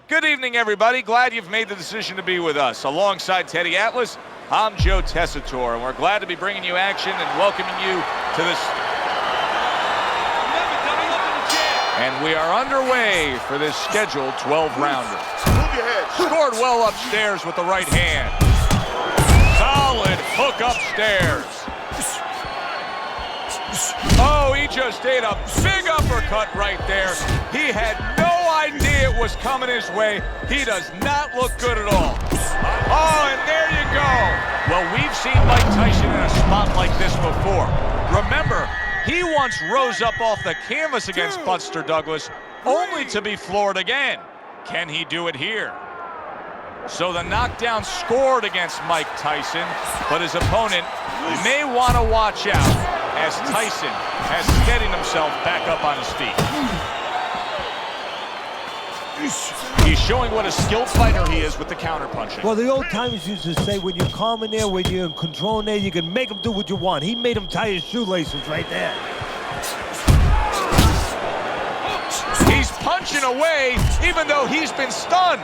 Good evening, everybody. Glad you've made the decision to be with us. Alongside Teddy Atlas, I'm Joe Tessitore, and we're glad to be bringing you action and welcoming you to this. And we are underway for this scheduled 12-rounder. Scored well upstairs with the right hand. Solid hook upstairs. Oh, he just ate a big uppercut right there. He had no idea it was coming his way. He does not look good at all. Oh, and there you go. Well, we've seen Mike Tyson in a spot like this before. Remember, he once rose up off the canvas against Buster Douglas, only to be floored again. Can he do it here? So the knockdown scored against Mike Tyson, but his opponent may want to watch out as Tyson has steadied himself back up on his feet. He's showing what a skilled fighter he is with the counterpunching. Well, the old timers used to say, when you're calm in there, when you're in control in there, you can make him do what you want. He made him tie his shoelaces right there. He's punching away, even though he's been stunned.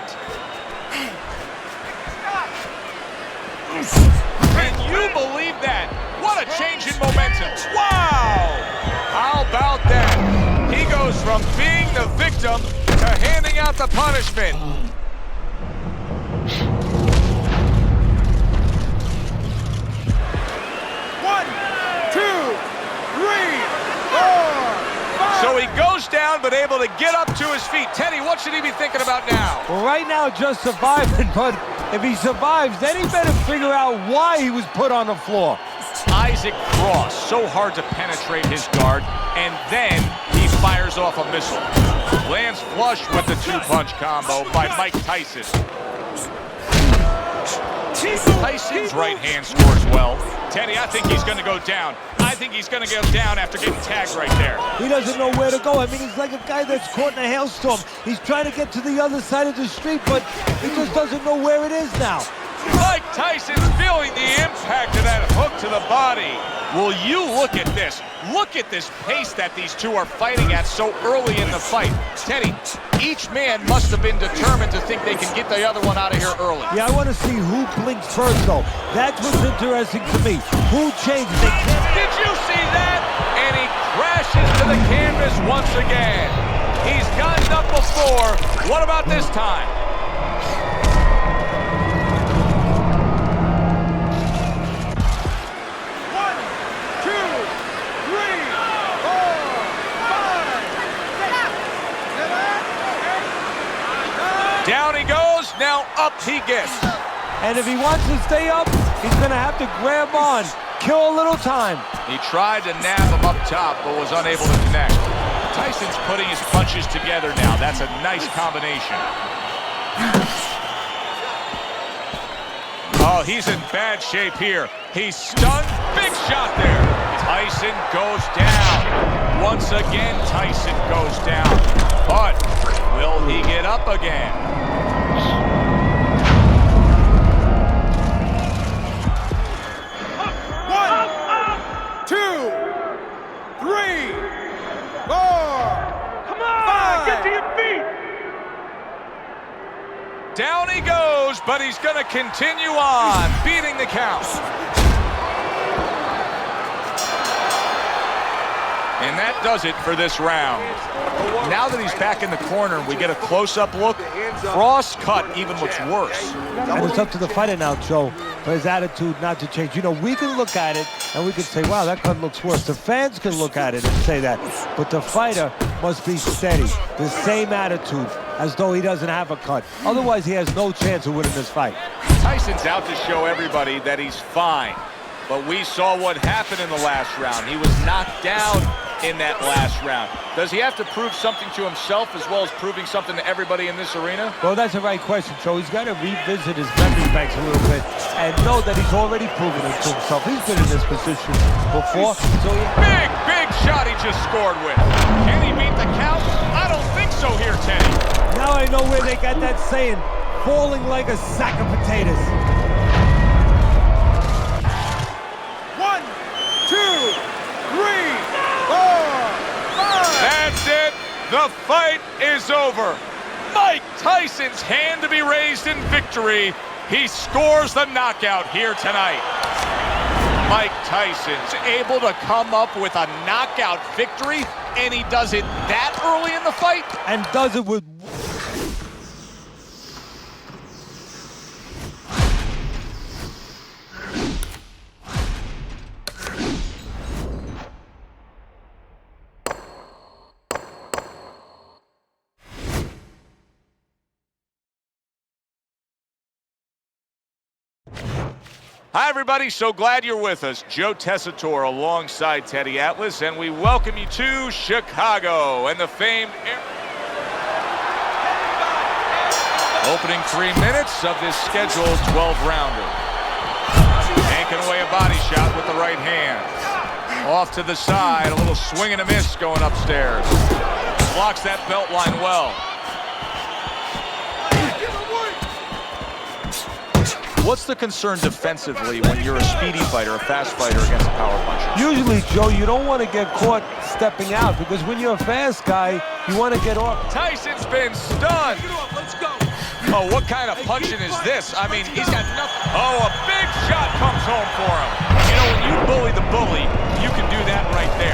Can you believe that? What a change in momentum. Wow! How about that? He goes from being the victim to handing out the punishment. 1, 2, 3, 4, 5. So he goes down, but able to get up to his feet. Teddy, what should he be thinking about now? Well, right now, just surviving, but if he survives, then he better figure out why he was put on the floor. Isaac Cross, so hard to penetrate his guard, and then he fires off a missile. Lands flush with the two-punch combo by Mike Tyson. Tyson's right hand scores well. Teddy, I think he's going to go down. I think he's going to go down after getting tagged right there. He doesn't know where to go. I mean, he's like a guy that's caught in a hailstorm. He's trying to get to the other side of the street, but he just doesn't know where it is now. Mike Tyson's feeling the impact of that hook to the body. Will you look at this? Look at this pace that these two are fighting at so early in the fight. Teddy, each man must have been determined to think they can get the other one out of here early. Yeah, I want to see who blinks first, though. That's what's interesting to me. Who changes? Did you see that? And he crashes to the canvas once again. He's gotten up before. What about this time? Down he goes, now up he gets. And if he wants to stay up, he's going to have to grab on, kill a little time. He tried to nab him up top, but was unable to connect. Tyson's putting his punches together now. That's a nice combination. Oh, he's in bad shape here. He's stunned. Big shot there. Tyson goes down. Once again, Tyson goes down. But will he get up again? Down he goes, but he's going to continue on, beating the count. And that does it for this round. Now that he's back in the corner, we get a close-up look. Cross cut even looks worse. And it's up to the fighter now, Joe, for his attitude not to change. You know, we can look at it and we can say, wow, that cut looks worse. The fans can look at it and say that. But the fighter must be steady, the same attitude, as though he doesn't have a cut. Otherwise, he has no chance of winning this fight. Tyson's out to show everybody that he's fine. But we saw what happened in the last round. He was knocked down in that last round. Does he have to prove something to himself as well as proving something to everybody in this arena? Well, that's the right question, Joe. He's got to revisit his memory banks a little bit and know that he's already proven it to himself. He's been in this position before. So big shot he just scored with. Can he beat the count? I don't think so here, Teddy. Now I know where they got that saying, falling like a sack of potatoes. 1, 2, 3, 4, 5. That's it. The fight is over. Mike Tyson's hand to be raised in victory. He scores the knockout here tonight. Mike Tyson's able to come up with a knockout victory, and he does it that early in the fight. And does it with... Hi, everybody. So glad you're with us. Joe Tessitore alongside Teddy Atlas, and we welcome you to Chicago and the famed opening 3 minutes of this scheduled 12-rounder. Yanking away a body shot with the right hand. Off to the side, a little swing and a miss going upstairs. Blocks that belt line well. What's the concern defensively when you're a speedy fighter, a fast fighter against a power puncher? Usually, Joe, you don't want to get caught stepping out because when you're a fast guy, you want to get off. Tyson's been stunned. Let's go. Oh, what kind of punching is this? I mean, he's got nothing. Oh, a big shot comes home for him. You know, when you bully the bully, you can do that right there.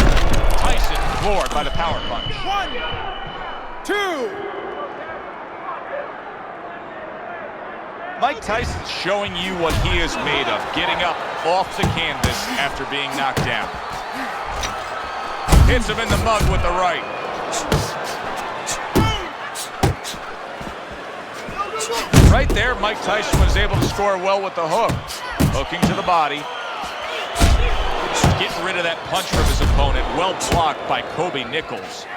Tyson floored by the power punch. 1, 2. Mike Tyson's showing you what he is made of, getting up off the canvas after being knocked down. Hits him in the mug with the right. Right there, Mike Tyson was able to score well with the hook. Hooking to the body. Getting rid of that punch from his opponent. Well blocked by Kobe Nichols.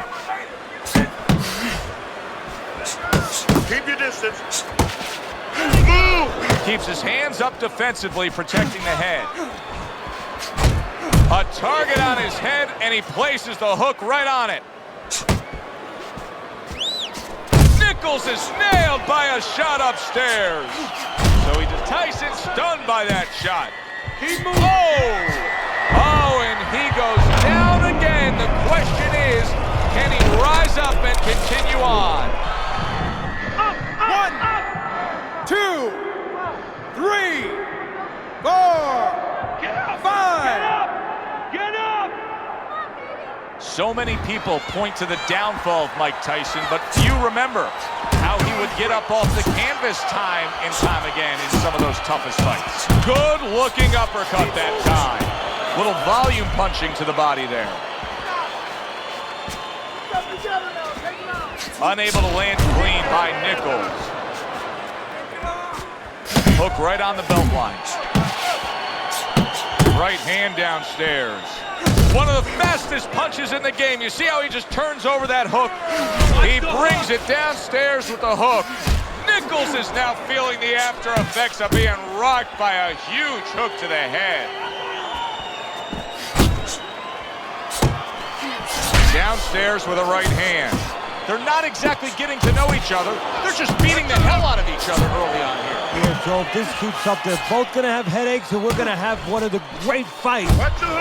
Keep your distance. Keeps his hands up defensively, protecting the head. A target on his head, and he places the hook right on it. Nichols is nailed by a shot upstairs. So Tyson stunned by that shot. Oh, and he goes down again. The question is, can he rise up and continue on? 1, 2, 3, 4, 5. Get up! So many people point to the downfall of Mike Tyson, but few remember how he would get up off the canvas time and time again in some of those toughest fights. Good looking uppercut that time. Little volume punching to the body there. Unable to land clean by Nichols. Hook right on the belt line. Right hand downstairs. One of the fastest punches in the game. You see how he just turns over that hook? He brings it downstairs with the hook. Nichols is now feeling the after effects of being rocked by a huge hook to the head. Downstairs with a right hand. They're not exactly getting to know each other. They're just beating the hell out of each other early on here. Yeah, Joe, if this keeps up, they're both going to have headaches, and we're going to have one of the great fights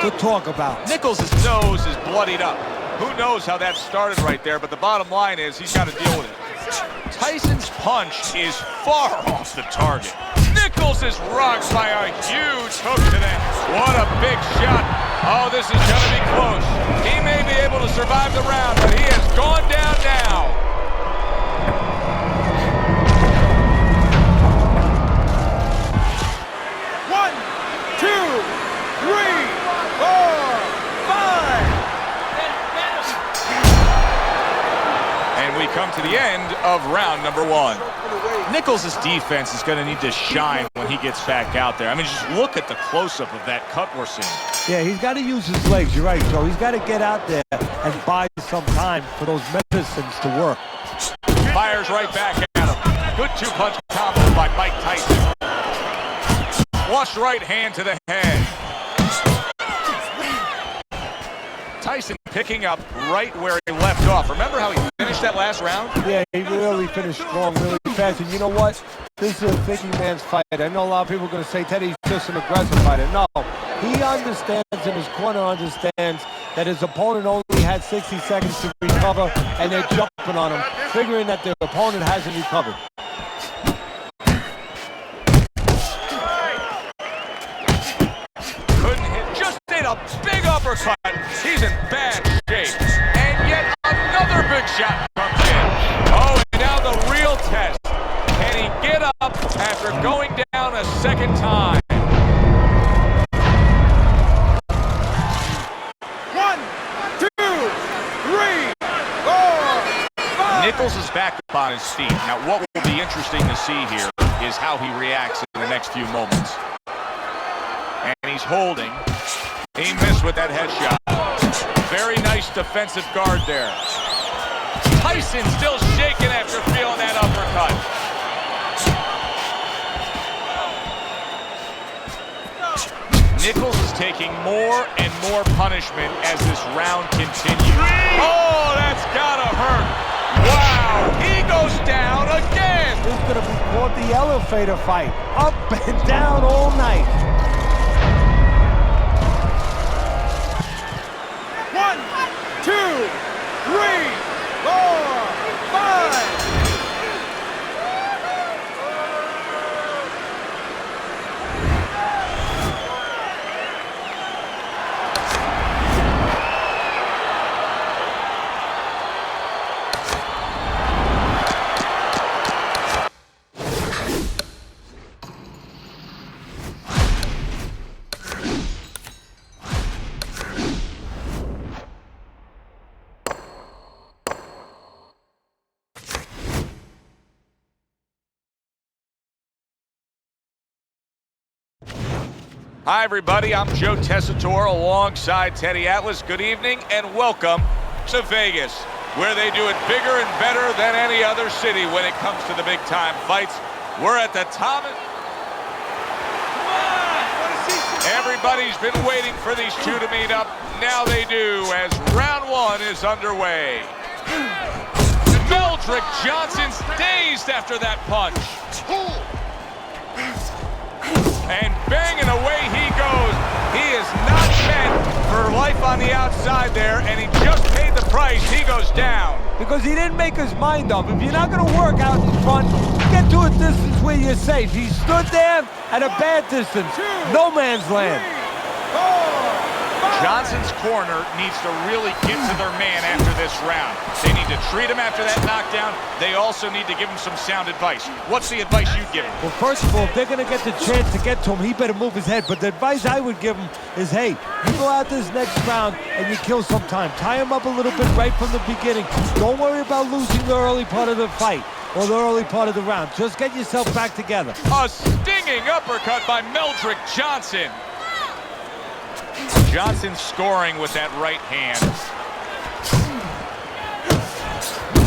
to talk about. Nichols' nose is bloodied up. Who knows how that started right there, but the bottom line is he's got to deal with it. Tyson's punch is far off the target. Nichols is rocked by a huge hook to the head. What a big shot. Oh, this is going to be close. He may be able to survive the round, but he has gone down now. One, 2, 3, 4, 5. And we come to the end of round number 1. Nichols' defense is going to need to shine when he gets back out there. I mean, just look at the close-up of that cut we're seeing. Yeah, he's got to use his legs. You're right, Joe. He's got to get out there and buy some time for those medicines to work. Fires right back at him. Good two-punch combo by Mike Tyson. Flush right hand to the head. Tyson picking up right where he left off. Remember how he finished that last round? Yeah, he really finished strong, really fast. And you know what? This is a thinking man's fight. I know a lot of people are going to say Teddy's just an aggressive fighter. No, He understands, and his corner understands, that his opponent only had 60 seconds to recover, and they're jumping on him, figuring that their opponent hasn't recovered. Couldn't hit, just did a big uppercut. He's in bad shape. And yet another big shot comes in. Oh, and now the real test. Can he get up after going down a second time? 1, 2, 3, 4, 5. Nichols is back up on his feet. Now, what will be interesting to see here is how he reacts in the next few moments. And he's holding. He missed with that headshot. Very nice defensive guard there. Tyson still shaking after feeling that uppercut. Nichols is taking more and more punishment as this round continues. Oh, that's gotta hurt. Wow, he goes down again. This is going to be called the elevator fight. Up and down all night. 1, 2, 3, 4, 5. Hi, everybody. I'm Joe Tessitore alongside Teddy Atlas. Good evening and welcome to Vegas, where they do it bigger and better than any other city when it comes to the big-time fights. We're at the Thomas. Everybody's been waiting for these two to meet up. Now they do, as round one is underway. Meldrick Johnson's dazed after that punch. And banging away he goes. He is not meant for life on the outside there, and he just paid the price. He goes down. Because he didn't make his mind up. If you're not going to work out in front, get to a distance where you're safe. He stood there at a bad distance. No man's land. 4, 5. Johnson's corner needs to really get to their man after this round. They need to treat him after that knockdown. They also need to give him some sound advice. What's the advice you'd give him? Well, first of all, if they're going to get the chance to get to him, he better move his head. But the advice I would give him is, hey, you go out this next round and you kill some time. Tie him up a little bit right from the beginning. Don't worry about losing the early part of the fight or the early part of the round. Just get yourself back together. A stinging uppercut by Meldrick Johnson. Johnson scoring with that right hand.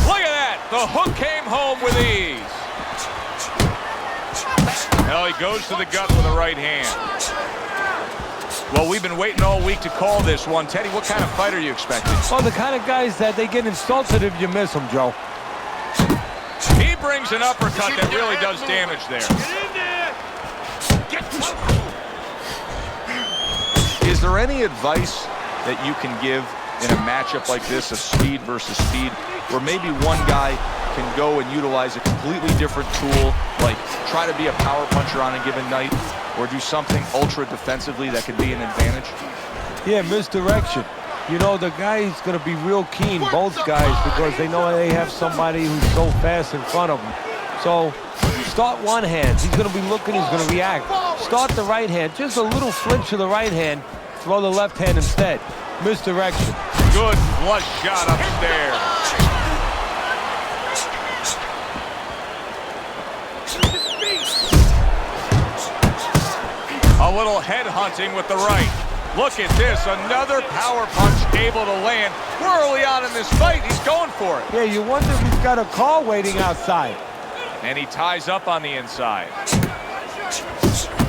Look at that. The hook came home with ease. Now he goes to the gut with the right hand. Well, we've been waiting all week to call this one. Teddy, what kind of fight are you expecting? Well, the kind of guys that they get insulted if you miss them, Joe. He brings an uppercut that really does damage there. Is there any advice that you can give in a matchup like this, of speed versus speed, where maybe one guy can go and utilize a completely different tool, like try to be a power puncher on a given night, or do something ultra defensively that could be an advantage? Yeah, misdirection. You know, the guy's going to be real keen, both guys, because they know they have somebody who's so fast in front of them. So start one hand. He's going to be looking, he's going to react. Start the right hand. Just a little flinch to the right hand. Throw the left hand instead. Misdirection. Good flush shot upstairs. A little head hunting with the right. Look at this, another power punch able to land. We're early on in this fight, he's going for it. Yeah, you wonder if he's got a car waiting outside. And he ties up on the inside.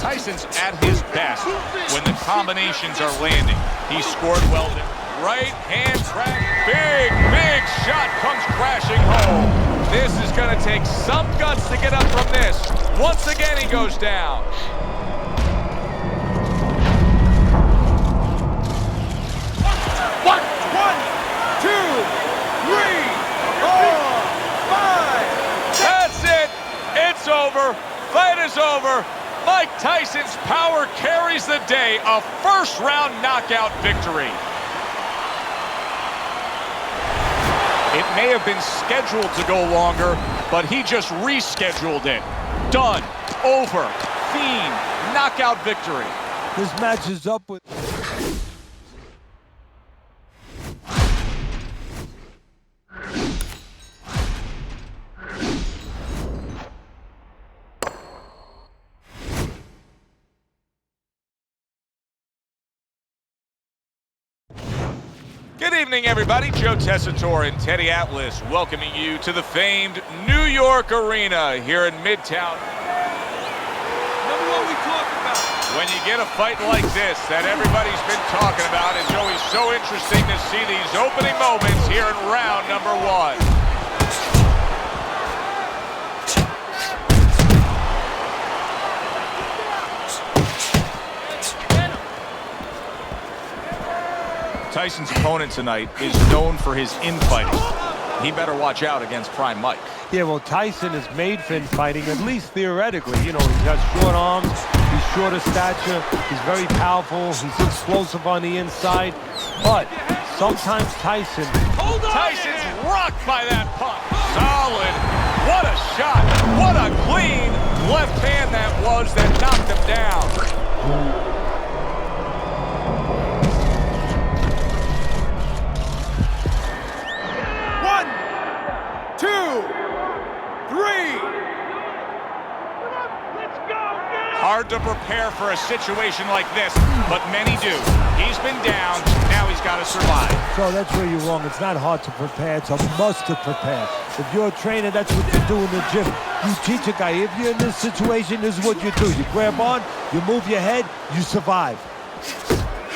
Tyson's at his best when the combinations are landing. He scored well there. Right hand crack, big shot comes crashing home. This is gonna take some guts to get up from this. Once again, he goes down. One, two, three, four, five. That's it. It's over. Fight is over. Mike Tyson's power carries the day. A first-round knockout victory. It may have been scheduled to go longer, but he just rescheduled it. Done. Over. Fiend. Knockout victory. This match is up with... Good evening, everybody. Joe Tessitore and Teddy Atlas welcoming you to the famed New York Arena here in Midtown. Remember what we talked about. When you get a fight like this that everybody's been talking about, it's always so interesting to see these opening moments here in round number one. Tyson's opponent tonight is known for his infighting. He better watch out against Prime Mike. Yeah, well, Tyson is made for infighting, at least theoretically. You know, he's got short arms, he's short of stature, he's very powerful, he's explosive on the inside. But sometimes Tyson's rocked by that punch. Solid. What a shot. What a clean left hand that was that knocked him down. Hard to prepare for a situation like this, but many do. He's been down, now he's got to survive. So that's where you're wrong. It's not hard to prepare, it's a must to prepare. If you're a trainer, that's what you do in the gym. You teach a guy, if you're in this situation, this is what you do. You grab on, you move your head, you survive.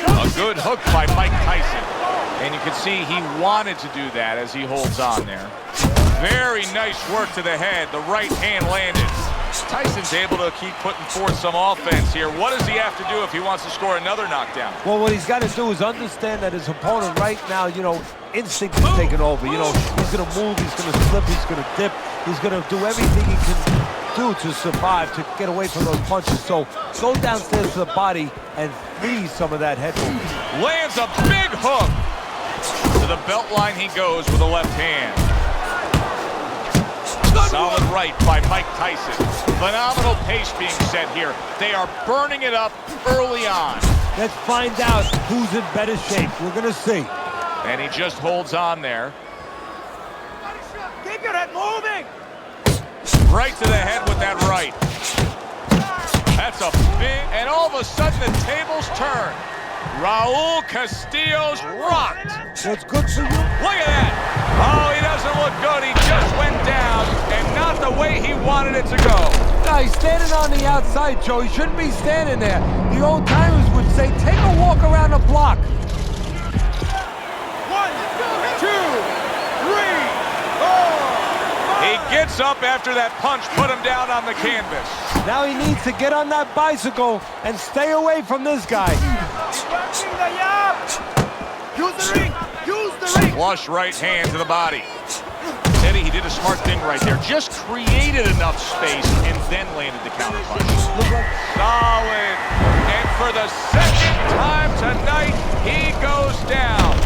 A good hook by Mike Tyson. And you can see he wanted to do that as he holds on there. Very nice work to the head. The right hand landed. Tyson's able to keep putting forth some offense here. What does he have to do if he wants to score another knockdown? Well, what he's got to do is understand that his opponent right now, you know, instinct is taking over. You know, he's going to move, he's going to slip, he's going to dip. He's going to do everything he can do to survive, to get away from those punches. So go downstairs to the body and freeze some of that head movement. Lands a big hook. To the belt line he goes with the left hand. Solid right by Mike Tyson. Phenomenal pace being set here. They are burning it up early on. Let's find out who's in better shape. We're going to see. And he just holds on there. Keep your head moving. Right to the head with that right. That's a big... And all of a sudden the tables turn. Raul Castillo's rocked. What's good for you? Look at that. Oh, he doesn't look good. He just went down, and not the way he wanted it to go. No, he's standing on the outside, Joe. He shouldn't be standing there. The old timers would say, take a walk around the block. 1, 2, 3, 4. He gets up after that punch, put him down on the canvas. Now he needs to get on that bicycle and stay away from this guy. Use the ring. Use the ring. Flush right hand to the body. Teddy, he did a smart thing right there. Just created enough space and then landed the counter punch. Solid. And for the second time tonight, he goes down.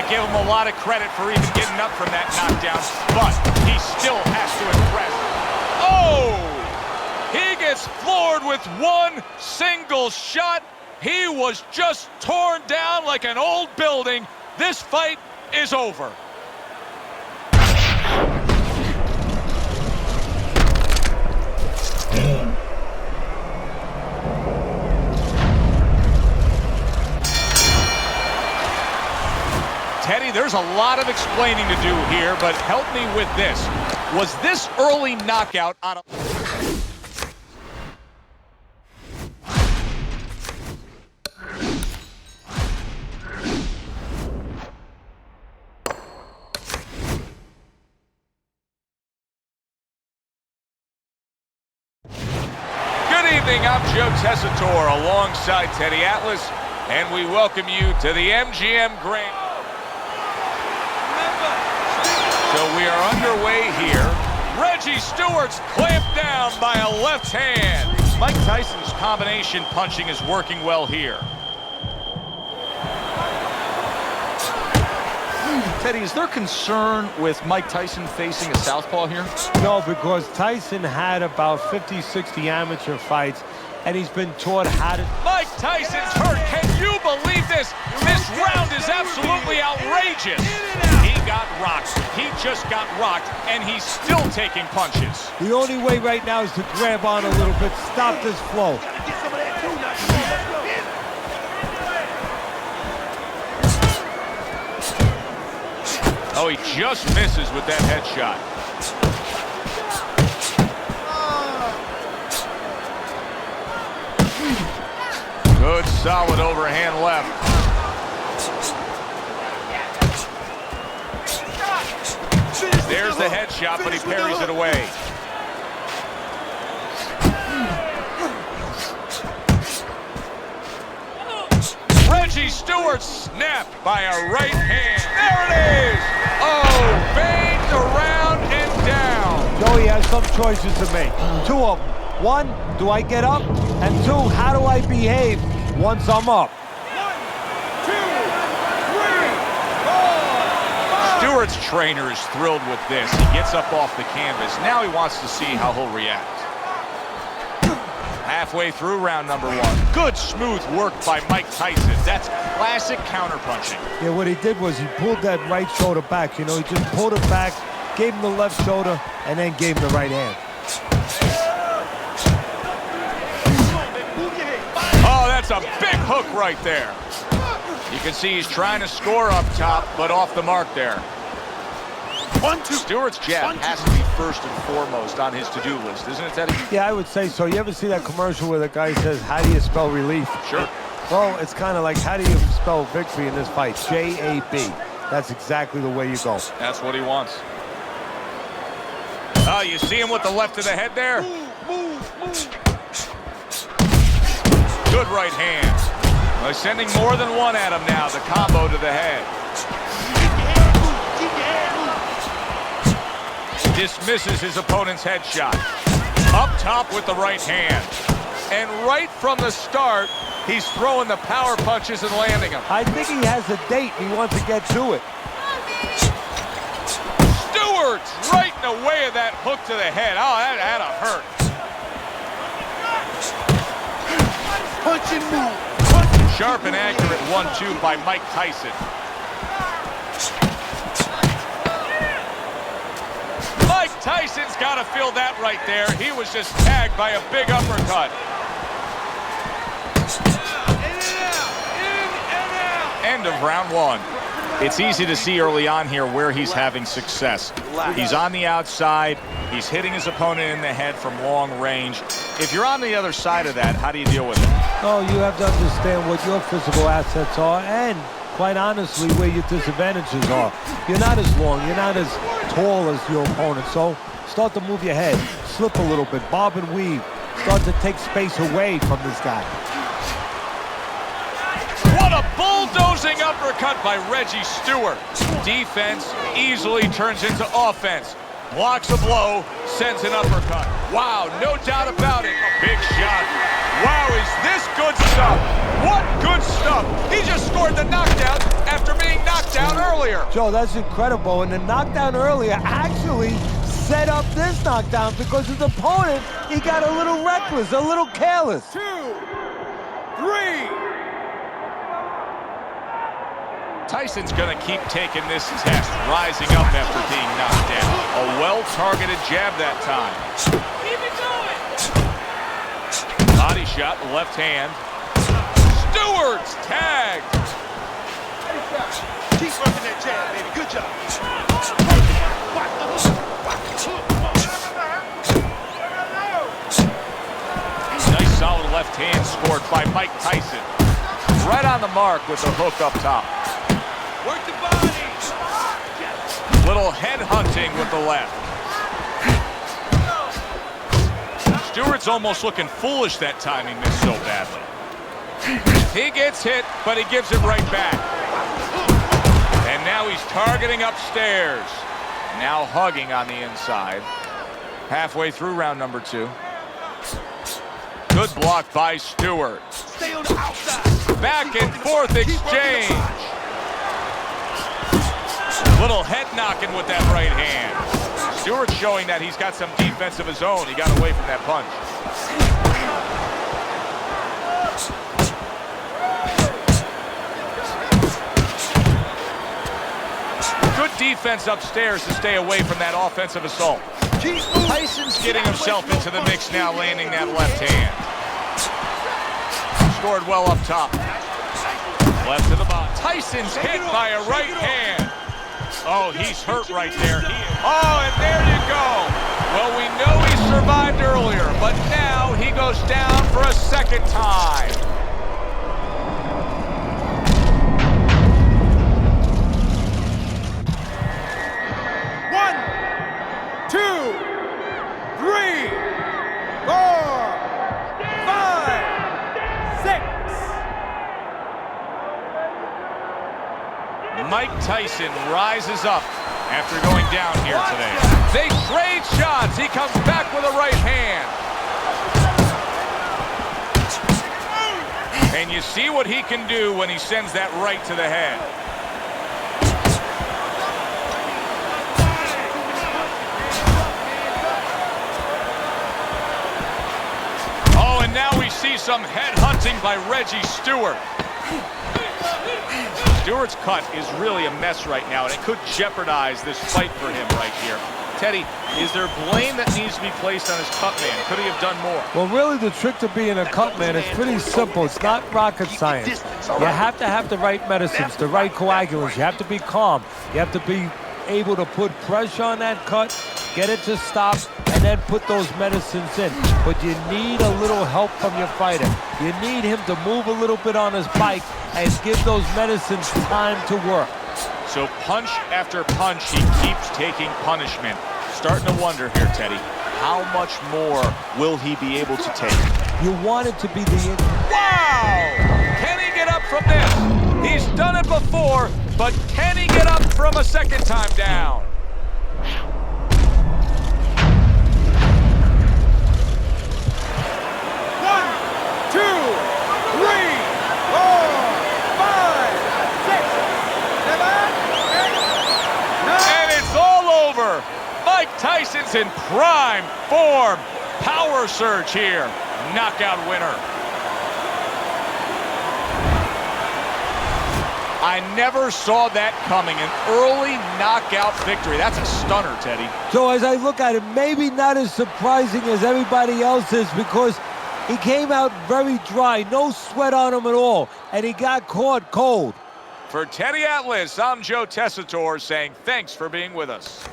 Give him a lot of credit for even getting up from that knockdown, but he still has to impress. Oh! He gets floored with one single shot. He was just torn down like an old building. This fight is over. Teddy, there's a lot of explaining to do here, but help me with this. Was this early knockout on a... evening. I'm Joe Tessitore alongside Teddy Atlas, and we welcome you to the MGM Grand. So we are underway here. Reggie Stewart's clamped down by a left hand. Mike Tyson's combination punching is working well here. Teddy, is there concern with Mike Tyson facing a southpaw here? No, because Tyson had about 50, 60 amateur fights, and he's been taught how to... Mike Tyson's hurt. Can you believe this? This round is absolutely outrageous. He got rocked. He just got rocked, and he's still taking punches. The only way right now is to grab on a little bit, stop this flow. Oh, he just misses with that headshot. Good, solid overhand left. There's the headshot, but he parries it away. Reggie Stewart snapped by a right hand. There it is! Oh, banged around and down. Joey has some choices to make. Two of them. One, do I get up? And two, how do I behave once I'm up? 1, 2, 3, 4, 5. Stewart's trainer is thrilled with this. He gets up off the canvas. Now he wants to see how he'll react. Halfway through round number 1. Good smooth work by Mike Tyson. That's classic counterpunching. Yeah, what he did was he pulled that right shoulder back. You know, he just pulled it back, gave him the left shoulder, and then gave him the right hand. Oh, that's a big hook right there. You can see he's trying to score up top, but off the mark there. 1, 2. Stewart's jab has to be first and foremost on his to-do list, isn't it, Teddy? Yeah, I would say so. You ever see that commercial where the guy says, how do you spell relief? Sure. Well, it's kind of like, how do you spell victory in this fight? J-A-B. That's exactly the way you go. That's what he wants. Oh, you see him with the left of the head there? Move. Good right hand. Well, he's sending more than one at him now, the combo to the head. Dismisses his opponent's headshot. Up top with the right hand. And right from the start, he's throwing the power punches and landing them. I think he has a date and he wants to get to it. Stewart's right in the way of that hook to the head. Oh, that had to hurt. Punch and move. Sharp and accurate 1-2 by Mike Tyson. Mike Tyson's got to feel that right there. He was just tagged by a big uppercut. End of round 1. It's easy to see early on here where he's having success. He's on the outside. He's hitting his opponent in the head from long range. If you're on the other side of that, how do you deal with it? Oh, you have to understand what your physical assets are and, quite honestly, where your disadvantages are. You're not as long. You're not as tall as your opponent. So start to move your head. Slip a little bit. Bob and weave. Start to take space away from this guy. What a bulldozing uppercut by Reggie Stewart. Defense easily turns into offense. Blocks a blow, sends an uppercut. Wow, no doubt about it. Big shot. Wow, is this good stuff? What good stuff. He just scored the knockdown after being knocked down earlier. Joe, that's incredible. And the knockdown earlier actually set up this knockdown because his opponent, he got a little reckless, a little careless. 2, 3. Tyson's going to keep taking this test, rising up after being knocked down. A well-targeted jab that time. Keep it going. Body shot, left hand. Stewart's tagged. Keep working that jab, baby. Good job. Nice solid left hand scored by Mike Tyson. Right on the mark with the hook up top. Work the body. Little head hunting with the left. Stewart's almost looking foolish that time he missed so badly. He gets hit, but he gives it right back. And now he's targeting upstairs. Now hugging on the inside. Halfway through round number 2. Good block by Stewart. Stay on the outside. Back and forth exchange. Little head knocking with that right hand. Stewart's showing that he's got some defense of his own. He got away from that punch. Good defense upstairs to stay away from that offensive assault. Tyson's getting himself into the mix now, landing that left hand. Scored well up top. Left to the bottom. Tyson's hit by a right hand. Oh, he's hurt right there. Oh, and there you go. Well, we know he survived earlier, but now he goes down for a second time. One, 2, 3, 4, 5, 6. Mike Tyson rises up after going down here today. They trade shots. He comes back with a right hand. And you see what he can do when he sends that right to the head. Oh, and now we see some head hunting by Reggie Stewart. Stewart's cut is really a mess right now, and it could jeopardize this fight for him right here. Teddy, is there blame that needs to be placed on his cut man? Could he have done more? Well, really, the trick to being a cut man is pretty simple. It's not rocket science. You have to have the right medicines, the right coagulants. You have to be calm. You have to be able to put pressure on that cut, get it to stop, and then put those medicines in. But you need a little help from your fighter. You need him to move a little bit on his bike and give those medicines time to work. So punch after punch, he keeps taking punishment. Starting to wonder here, Teddy, how much more will he be able to take? You want it to be the... Wow! Can he get up from this? He's done it before, but can he get up from a second time down? One, 2, 3, 4, 5, 6, 7, 8, 9. And it's all over. Mike Tyson's in prime form. Power surge here. Knockout winner. I never saw that coming. An early knockout victory. That's a stunner, Teddy. So as I look at it, maybe not as surprising as everybody else is, because he came out very dry, no sweat on him at all, and he got caught cold. For Teddy Atlas, I'm Joe Tessitore saying thanks for being with us.